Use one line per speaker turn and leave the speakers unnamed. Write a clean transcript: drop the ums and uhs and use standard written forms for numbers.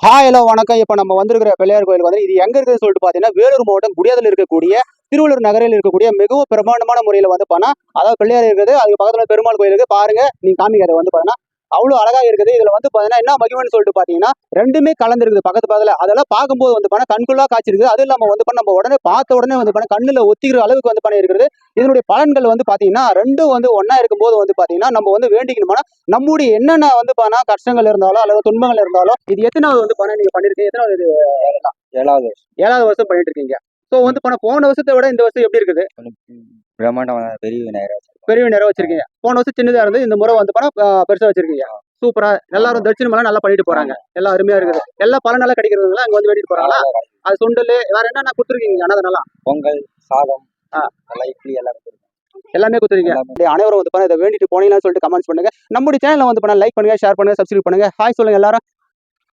Hello வணக்கம். இப்போ நம்ம வந்திருக்கிற பிள்ளையார் கோயில் வந்து இது எங்க இருக்குன்னு சொல்லிட்டு பாத்தீங்கன்னா வேலூர் மாவட்டம் குடியாதல் இருக்கக்கூடிய திருவள்ளூர் நகரில் இருக்கக்கூடிய மிகவும் பிரமாண்டமான முறையில வந்து பண்ணா அதாவது பிள்ளையார் இருக்குது. அதுக்கு பக்கத்துல பெருமாள் கோயில் இருக்கு. பாருங்க நீங்க காமிக்கிறத வந்து பாத்தீங்கன்னா அவ்வளவு அழகா இருக்குது. இதுல வந்து பாத்தீங்கன்னா என்ன மகிமைன்னு சொல்லிட்டு பாத்தீங்கன்னா ரெண்டுமே கலந்துருக்குது பக்கத்து பக்கத்துல. அதெல்லாம் பார்க்கும்போது வந்து பாத்தீங்கன்னா கண்குள்ளா காட்சி இருக்குது. அது இல்லாம வந்து நம்ம உடனே பார்த்த உடனே வந்து பாத்தீங்கன்னா கண்ணுல ஒத்திக்கிற அளவுக்கு வந்து பண்ணி இருக்குது. இதனுடைய பலன்கள் வந்து பாத்தீங்கன்னா ரெண்டும் வந்து ஒன்னா இருக்கும்போது வந்து பாத்தீங்கன்னா நம்ம வந்து வேண்டிக்கணும்னா நம்முடைய என்னென்ன வந்து பாத்தீங்கன்னா கஷ்டங்கள் இருந்தாலும் அல்லது துன்பங்கள் இருந்தாலும் இது எத்தனாவது வந்து பணம் நீங்க பண்ணிருக்கீங்க? எத்தனாவது இது
ஏழாவது வருஷம்.
ஏழாவது வருஷம் பண்ணிட்டு இருக்கீங்க. ஸோ வந்து பணம் போன வருஷத்தை விட இந்த வருஷம் எப்படி இருக்குது?
பிரம்மாண்டமான பெரிய விநாயகர்
பெரிய நேரம் வச்சிருக்கீங்க. போன வருஷம் சின்னதா இருந்து இந்த முறை வந்து பணம் பெருசா வச்சிருக்கீங்க. சூப்பரா எல்லாரும் தட்சிணம் எல்லாம் நல்லா பண்ணிட்டு போறாங்க. எல்லாம் அருமையா இருக்குது. எல்லா பலன் நல்லா கிடைக்கிறதுங்களா அங்க வந்து வேண்டிட்டு போறாங்களா? அது சுண்டல் வேற என்னென்ன கொடுத்துருக்கீங்க அன்னதானம்?
பொங்கல், சாதம், எல்லாம் இட்லி எல்லாம்
எல்லாமே கொடுத்துருக்கீங்க. அனைவரும் வந்து இதை வேண்டிட்டு போனீங்கன்னு சொல்லிட்டு கமெண்ட்ஸ் பண்ணுங்க. நம்முடைய சேனலை வந்து லைக் பண்ணுங்க, ஷேர் பண்ணுங்க, சப்ஸ்கிரைப் பண்ணுங்க. ஹாய் சொல்லுங்க எல்லாரும்.